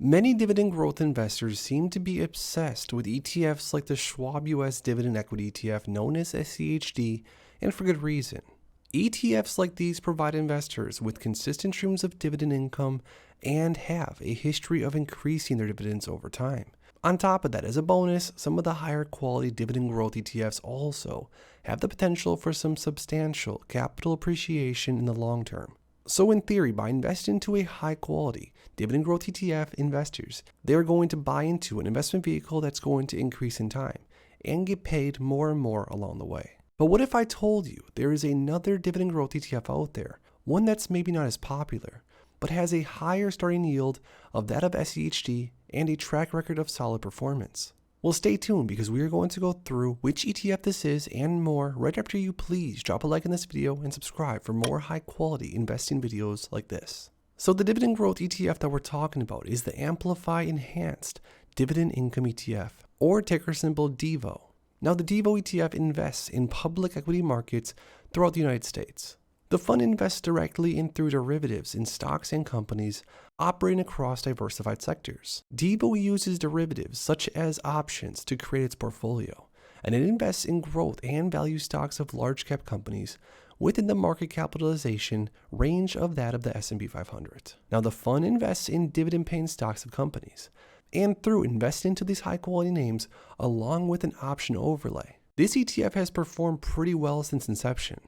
Many dividend growth investors seem to be obsessed with ETFs like the Schwab US Dividend Equity ETF known as SCHD, and for good reason. ETFs like these provide investors with consistent streams of dividend income and have a history of increasing their dividends over time. On top of that, as a bonus, some of the higher quality dividend growth ETFs also have the potential for some substantial capital appreciation in the long term. So in theory, by investing into a high quality dividend growth ETF investors, they're going to buy into an investment vehicle that's going to increase in time and get paid more and more along the way. But what if I told you there is another dividend growth ETF out there, one that's maybe not as popular, but has a higher starting yield of that of SCHD and a track record of solid performance? Well, stay tuned because we are going to go through which ETF this is and more right after you please drop a like in this video and subscribe for more high quality investing videos like this. So the dividend growth ETF that we're talking about is the Amplify Enhanced Dividend Income ETF, or ticker symbol DIVO. Now the DIVO ETF invests in public equity markets throughout the United States. The fund invests directly in through derivatives in stocks and companies operating across diversified sectors. DIVO uses derivatives such as options to create its portfolio, and it invests in growth and value stocks of large cap companies within the market capitalization range of that of the S&P 500. Now the fund invests in dividend paying stocks of companies, and through investing into these high quality names along with an option overlay. This ETF has performed pretty well since inception.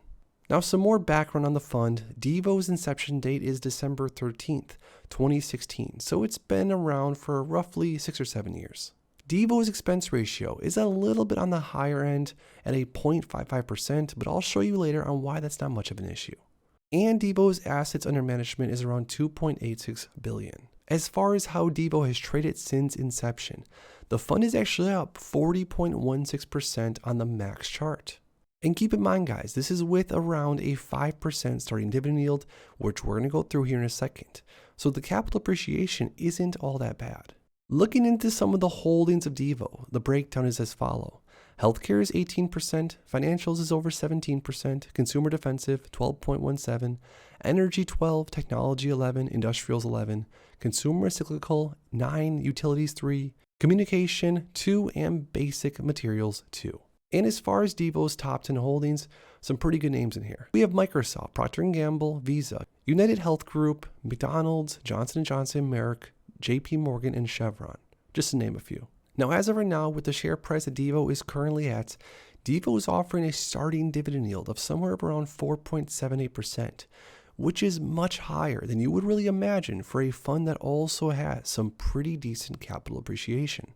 Now some more background on the fund. DIVO's inception date is December 13th, 2016, so it's been around for roughly 6 or 7 years. DIVO's expense ratio is a little bit on the higher end at a 0.55%, but I'll show you later on why that's not much of an issue. And DIVO's assets under management is around $2.86 billion. As far as how DIVO has traded since inception, the fund is actually up 40.16% on the max chart. And keep in mind, guys, this is with around a 5% starting dividend yield, which we're going to go through here in a second. So the capital appreciation isn't all that bad. Looking into some of the holdings of DIVO, the breakdown is as follows. Healthcare is 18%, financials is over 17%, consumer defensive 12.17%, energy 12%, technology 11%, industrials 11%, consumer cyclical 9%, utilities 3%, communication 2%, and basic materials 2%. And as far as DIVO's top 10 holdings, some pretty good names in here. We have Microsoft, Procter & Gamble, Visa, United Health Group, McDonald's, Johnson & Johnson, Merck, JP Morgan, and Chevron, just to name a few. Now, as of right now, with the share price that DIVO is currently at, DIVO is offering a starting dividend yield of somewhere around 4.78%, which is much higher than you would really imagine for a fund that also has some pretty decent capital appreciation.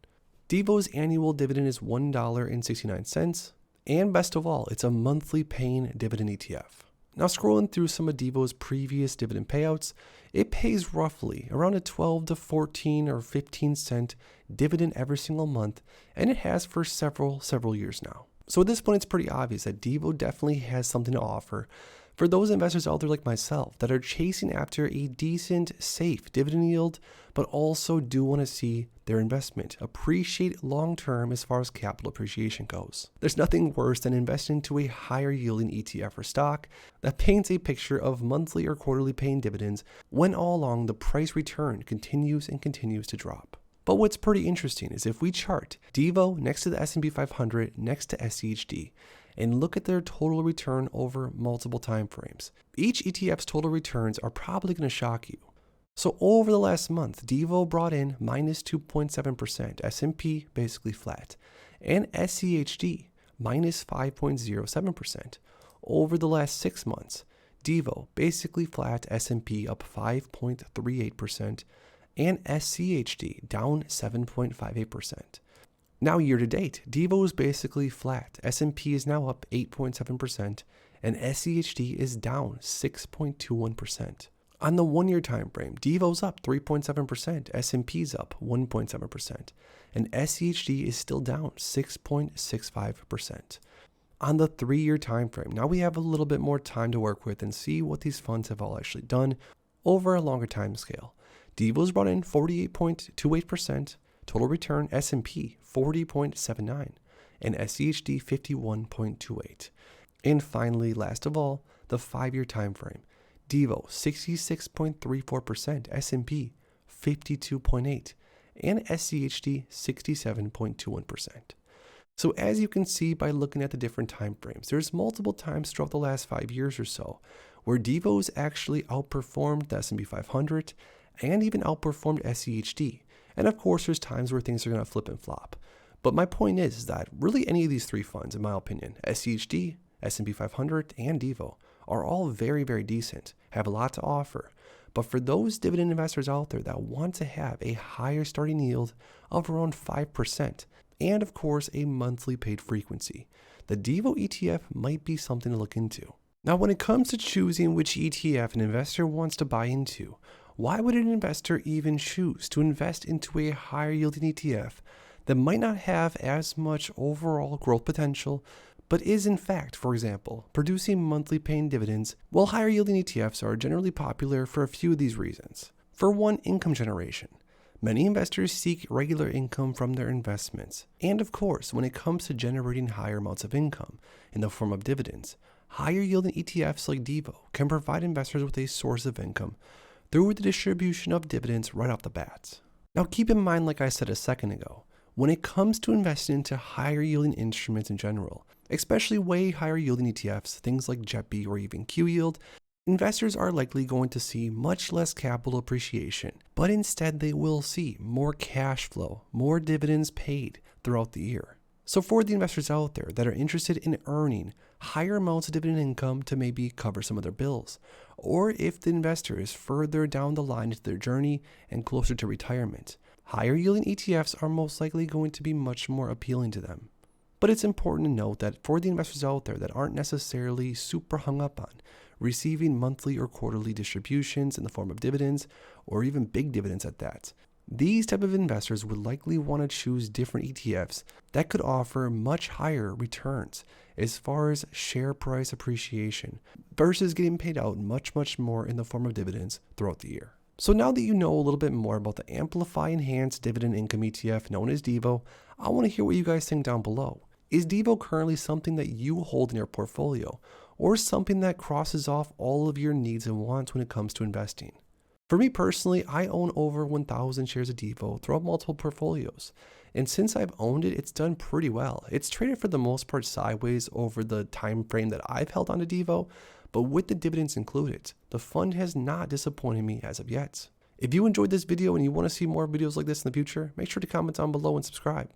DIVO's annual dividend is $1.69, and best of all, it's a monthly paying dividend ETF. Now scrolling through some of DIVO's previous dividend payouts, it pays roughly around a 12 to 14 or 15 cent dividend every single month, and it has for several years now. So at this point, it's pretty obvious that DIVO definitely has something to offer for those investors out there like myself that are chasing after a decent, safe dividend yield, but also do want to see their investment appreciate long-term as far as capital appreciation goes. There's nothing worse than investing into a higher yielding ETF or stock that paints a picture of monthly or quarterly paying dividends when all along the price return continues to drop. But what's pretty interesting is if we chart DIVO next to the S&P 500 next to SCHD, and look at their total return over multiple time frames. Each ETF's total returns are probably going to shock you. So over the last month, DIVO brought in minus 2.7%, S&P basically flat, and SCHD minus 5.07%. Over the last 6 months, DIVO basically flat, S&P up 5.38%, and SCHD down 7.58%. Now year to date, DIVO is basically flat. S&P is now up 8.7% and SCHD is down 6.21%. On the 1 year time frame, DIVO's up 3.7%, S&P's up 1.7%, and SCHD is still down 6.65%. On the 3 year time frame, now we have a little bit more time to work with and see what these funds have all actually done over a longer time scale. DIVO's brought in 48.28%, total return S&P 40.79, and SCHD 51.28. And finally, last of all, the 5 year time frame. DIVO 66.34%, S&P 52.8%, and SCHD 67.21%. So as you can see by looking at the different time frames, there's multiple times throughout the last 5 years or so where DIVOs actually outperformed the S&P 500 and even outperformed SCHD. And of course, there's times where things are going to flip and flop. But my point is that really any of these three funds, in my opinion, SCHD, S&P 500, and DIVO, are all very, very decent, have a lot to offer. But for those dividend investors out there that want to have a higher starting yield of around 5%, and of course a monthly paid frequency, the DIVO ETF might be something to look into. Now, when it comes to choosing which ETF an investor wants to buy into, why would an investor even choose to invest into a higher yielding ETF that might not have as much overall growth potential, but is in fact, for example, producing monthly paying dividends? Well, higher yielding ETFs are generally popular for a few of these reasons. For one, income generation. Many investors seek regular income from their investments. And of course, when it comes to generating higher amounts of income in the form of dividends, higher yielding ETFs like DIVO can provide investors with a source of income through the distribution of dividends right off the bat. Now keep in mind, like I said a second ago, when it comes to investing into higher yielding instruments in general, especially way higher yielding ETFs, things like JETB or even Q yield, investors are likely going to see much less capital appreciation, but instead they will see more cash flow, more dividends paid throughout the year. So for the investors out there that are interested in earning higher amounts of dividend income to maybe cover some of their bills, or if the investor is further down the line into their journey and closer to retirement, higher yielding ETFs are most likely going to be much more appealing to them. But it's important to note that for the investors out there that aren't necessarily super hung up on receiving monthly or quarterly distributions in the form of dividends, or even big dividends at that, these type of investors would likely want to choose different ETFs that could offer much higher returns as far as share price appreciation versus getting paid out much more in the form of dividends throughout the year. So now that you know a little bit more about the Amplify Enhanced Dividend Income ETF known as DIVO, I want to hear what you guys think down below. Is DIVO currently something that you hold in your portfolio, or something that crosses off all of your needs and wants when it comes to investing? For me personally, I own over 1,000 shares of DIVO throughout multiple portfolios. And since I've owned it, it's done pretty well. It's traded for the most part sideways over the time frame that I've held onto DIVO, but with the dividends included, the fund has not disappointed me as of yet. If you enjoyed this video and you want to see more videos like this in the future, make sure to comment down below and subscribe.